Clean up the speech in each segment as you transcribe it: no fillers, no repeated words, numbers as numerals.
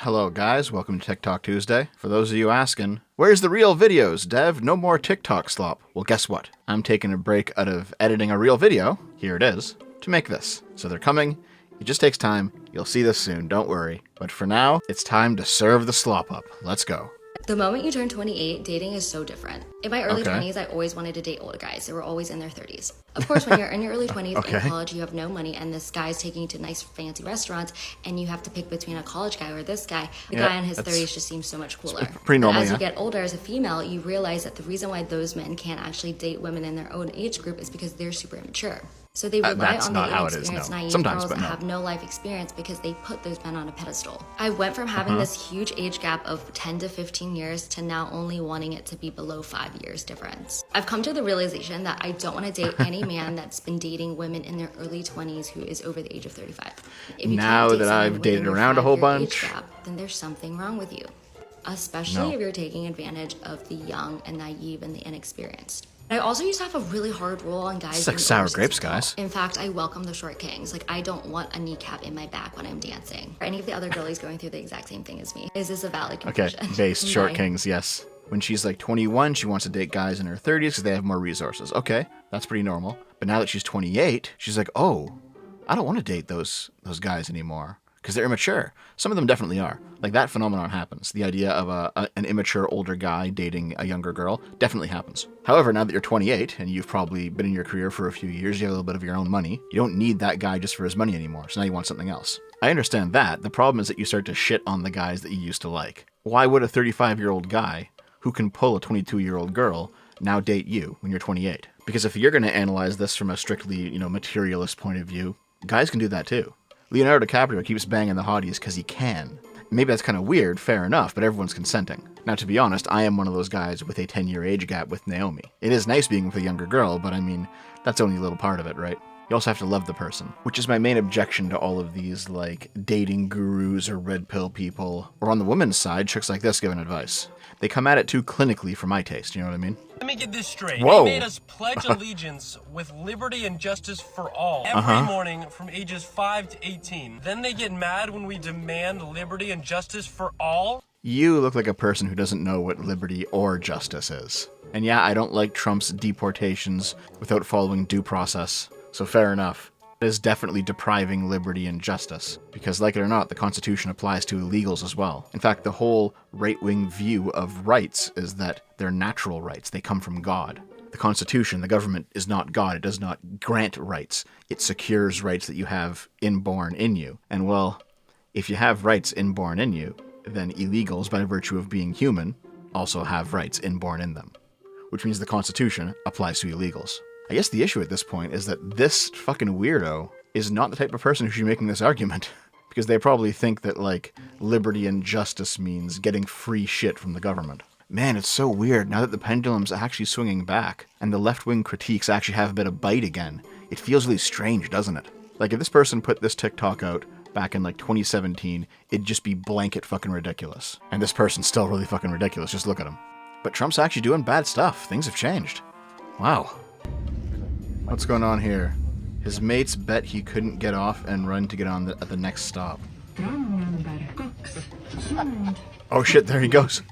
Hello guys, welcome to TikTok Tuesday. For those of you asking, where's the real videos, Dev? No more TikTok slop. Well, guess what? I'm taking a break out of editing a real video, here it is, to make this. So they're coming, it just takes time, you'll see this soon, don't worry. But for now, it's time to serve the slop up. Let's go. The moment you turn 28, dating is so different. In my early 20s, I always wanted to date older guys. They were always in their 30s. Of course, when you're in your early 20s in college, you have no money, and this guy's taking you to nice, fancy restaurants, and you have to pick between a college guy or this guy. The guy in his 30s just seems so much cooler. Pretty normal, As you get older as a female, you realize that the reason why those men can't actually date women in their own age group is because they're super immature. So they rely on the inexperienced, naive girls that have no life experience because they put those men on a pedestal. I went from having this huge age gap of 10 to 15 years to now only wanting it to be below 5 years difference. I've come to the realization that I don't want to date any man that's been dating women in their early 20s who is over the age of 35. If you now that I've dated around a whole bunch, gap, then there's something wrong with you. Especially if you're taking advantage of the young and naive and the inexperienced. I also used to have a really hard rule on guys. It's like sour grapes, guys. In fact, I welcome the short kings. Like, I don't want a kneecap in my back when I'm dancing. Or any of the other girlies going through the exact same thing as me. Is this a valid conclusion? Okay, based short kings, yes. When she's like 21, she wants to date guys in her 30s because they have more resources. Okay, that's pretty normal. But now that she's 28, she's like, oh, I don't want to date those guys anymore. Because they're immature. Some of them definitely are. Like, that phenomenon happens. The idea of an immature older guy dating a younger girl definitely happens. However, now that you're 28, and you've probably been in your career for a few years, you have a little bit of your own money, you don't need that guy just for his money anymore, so now you want something else. I understand that. The problem is that you start to shit on the guys that you used to like. Why would a 35-year-old guy who can pull a 22-year-old girl now date you when you're 28? Because if you're going to analyze this from a strictly, materialist point of view, guys can do that too. Leonardo DiCaprio keeps banging the hotties because he can. Maybe that's kind of weird, fair enough, but everyone's consenting. Now, to be honest, I am one of those guys with a 10-year age gap with Naomi. It is nice being with a younger girl, but I mean, that's only a little part of it, right? You also have to love the person, which is my main objection to all of these, like, dating gurus or red pill people, or on the women's side, chicks like this giving advice. They come at it too clinically for my taste, you know what I mean? Let me get this straight. Whoa. They made us pledge allegiance with liberty and justice for all every morning from ages 5 to 18. Then they get mad when we demand liberty and justice for all? You look like a person who doesn't know what liberty or justice is. And yeah, I don't like Trump's deportations without following due process, so fair enough. It is definitely depriving liberty and justice, because like it or not, the Constitution applies to illegals as well. In fact, the whole right-wing view of rights is that they're natural rights, they come from God. The Constitution, the government, is not God, it does not grant rights. It secures rights that you have inborn in you. And well, if you have rights inborn in you, then illegals, by virtue of being human, also have rights inborn in them. Which means the Constitution applies to illegals. I guess the issue at this point is that this fucking weirdo is not the type of person who should be making this argument. Because they probably think that, like, liberty and justice means getting free shit from the government. Man, it's so weird now that the pendulum's actually swinging back, and the left-wing critiques actually have a bit of bite again. It feels really strange, doesn't it? Like, if this person put this TikTok out back in, like, 2017, it'd just be blanket fucking ridiculous. And this person's still really fucking ridiculous, just look at him. But Trump's actually doing bad stuff. Things have changed. Wow. What's going on here? His mates bet he couldn't get off and run to get on at the next stop. Oh shit, there he goes.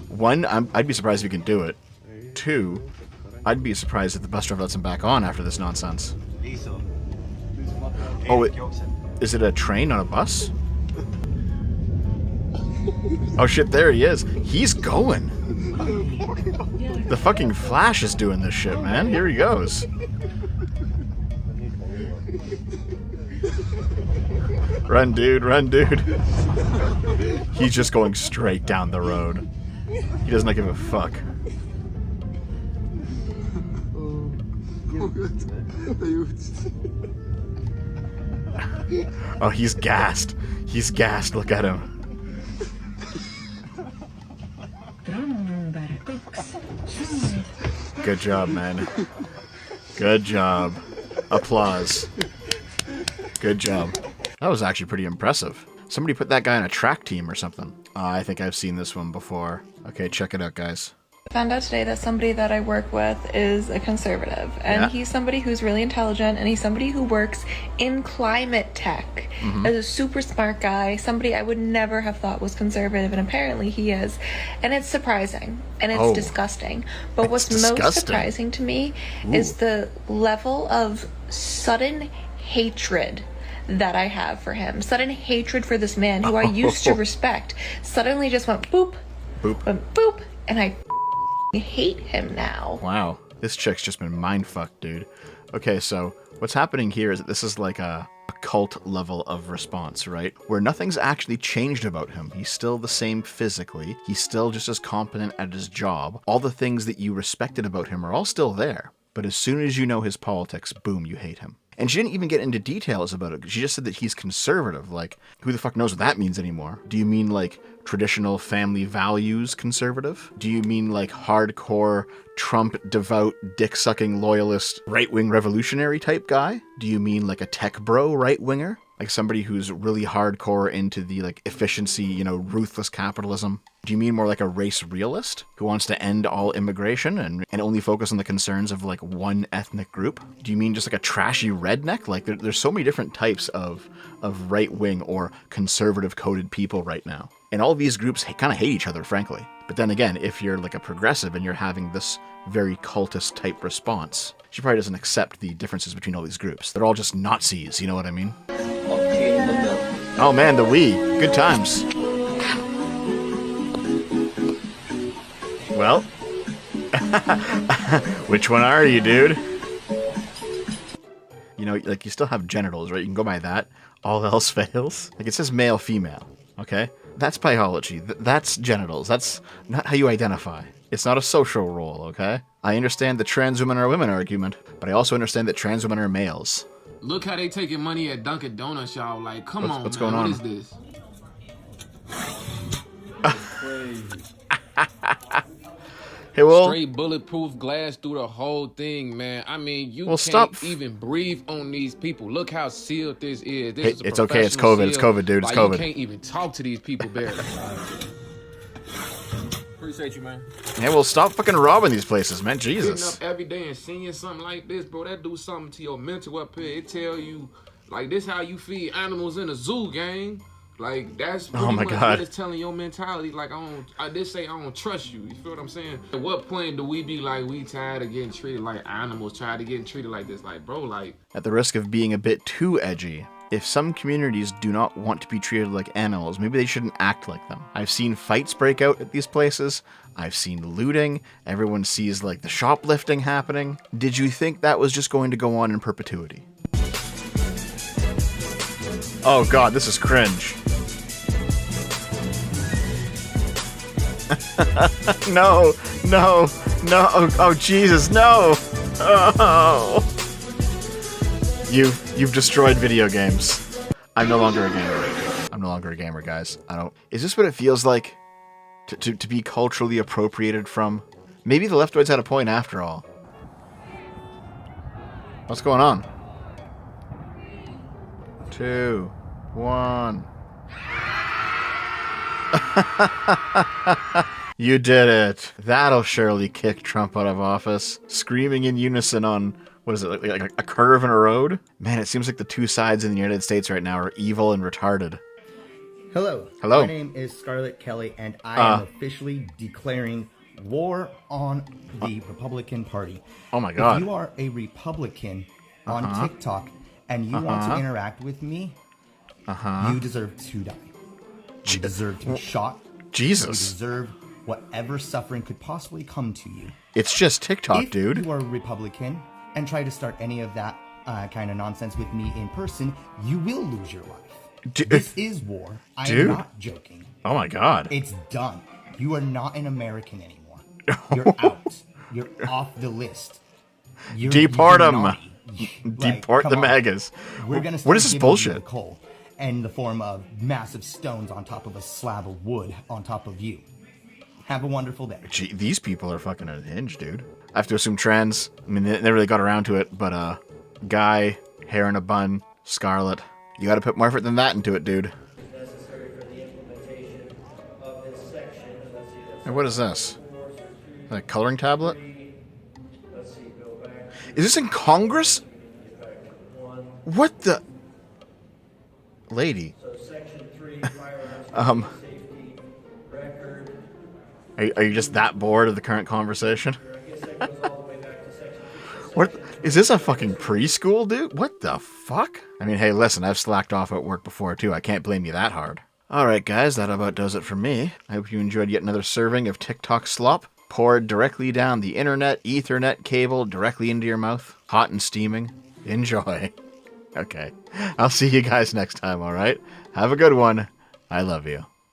One, I'd be surprised if he can do it. Two, I'd be surprised if the bus driver lets him back on after this nonsense. Oh, is it a train, not a bus? Oh shit, there he is. He's going. The fucking Flash is doing this shit, man. Here he goes. Run, dude, run, dude. He's just going straight down the road. He does not give a fuck. Oh, he's gassed. He's gassed. Look at him. Good job, man. Good job. Applause. Good job. That was actually pretty impressive. Somebody put that guy on a track team or something. I think I've seen this one before. Okay, check it out, guys. Found out today that somebody that I work with is a conservative, and he's somebody who's really intelligent, and he's somebody who works in climate tech. As a super smart guy, somebody I would never have thought was conservative, and apparently he is. And it's surprising, and it's disgusting. But what's most surprising to me is the level of sudden hatred that I have for him. Sudden hatred for this man who I used to respect suddenly just went boop, went boop, and I hate him now. Wow. This chick's just been mindfucked, dude. Okay, so what's happening here is that this is like a cult level of response, right? Where nothing's actually changed about him. He's still the same physically. He's still just as competent at his job. All the things that you respected about him are all still there. But as soon as you know his politics, boom, you hate him. And she didn't even get into details about it. She just said that he's conservative. Like, who the fuck knows what that means anymore? Do you mean, like, traditional family values conservative? Do you mean, like, hardcore, Trump devout, dick-sucking loyalist, right-wing revolutionary type guy? Do you mean, like, a tech bro right-winger? Like somebody who's really hardcore into the, like, efficiency, you know, ruthless capitalism? Do you mean more like a race realist who wants to end all immigration and only focus on the concerns of, like, one ethnic group? Do you mean just like a trashy redneck? Like, there's so many different types of right-wing or conservative-coded people right now. And all of these groups kind of hate each other, frankly. But then again, if you're like a progressive and you're having this very cultist type response, she probably doesn't accept the differences between all these groups. They're all just Nazis, you know what I mean? Oh man, the Wii. Good times. Well, which one are you, dude? You know, like, you still have genitals, right? You can go by that. All else fails. Like, it says male, female, okay? That's biology. That's genitals. That's not how you identify. It's not a social role, okay? I understand the trans women are women argument, but I also understand that trans women are males. Look how they taking money at Dunkin Donuts, y'all. Like, come on, what's man. Going on? What is this? Hey, well, straight bulletproof glass through the whole thing, man. I mean, you can't even breathe on these people. Look how sealed this is. This is a it's okay. It's COVID. seal. It's COVID, dude. It's like, COVID. You can't even talk to these people, barely. Appreciate you, man. Yeah, well, stop fucking robbing these places, man. Jesus. Getting up every day and seeing something like this, bro, that do something to your mental up here. It tell you, like, this how you feed animals in a zoo, gang. Like, that's pretty much what it's telling your mentality. Like, I don't trust you. You feel what I'm saying? At what point do we be like, we tired of getting treated like animals, tired of getting treated like this? Like, bro, like... At the risk of being a bit too edgy, if some communities do not want to be treated like animals, maybe they shouldn't act like them. I've seen fights break out at these places. I've seen looting. Everyone sees, like, the shoplifting happening. Did you think that was just going to go on in perpetuity? Oh god, this is cringe. No, no, no, oh Jesus, no! Oh. You've destroyed video games. I'm no longer a gamer. I'm no longer a gamer, guys. Is this what it feels like to be culturally appropriated from? Maybe the leftoids had a point after all. What's going on? 2, 1. You did it. That'll surely kick Trump out of office. Screaming in unison on, what is it, like a curve in a road? Man, it seems like the two sides in the United States right now are evil and retarded. Hello. Hello. My name is Scarlett Kelly, and I am officially declaring war on the Republican Party. Oh my God. If you are a Republican on TikTok and you want to interact with me, you deserve to die. You deserve to be shot. Jesus. You deserve whatever suffering could possibly come to you. It's just TikTok, dude. If you are a Republican and try to start any of that kind of nonsense with me in person, you will lose your life. This is war. I'm not joking. Oh my God. It's done. You are not an American anymore. You're out. You're off the list. Deport them. Like, Deport the MAGAs. We're gonna what is this bullshit? The coal in the form of massive stones on top of a slab of wood on top of you. Have a wonderful day. Gee, these people are fucking unhinged, dude. I have to assume trans. I mean, they never really got around to it, but guy, hair in a bun, Scarlet. You gotta put more effort than that into it, dude. And what is this? A coloring tablet? Is this in Congress? What the... Lady. Are you just that bored of the current conversation? What? Is this a fucking preschool, dude? What the fuck? I mean, hey, listen, I've slacked off at work before, too. I can't blame you that hard. Alright, guys, that about does it for me. I hope you enjoyed yet another serving of TikTok slop, poured directly down the internet, ethernet cable, directly into your mouth. Hot and steaming. Enjoy. Okay. I'll see you guys next time, alright? Have a good one. I love you.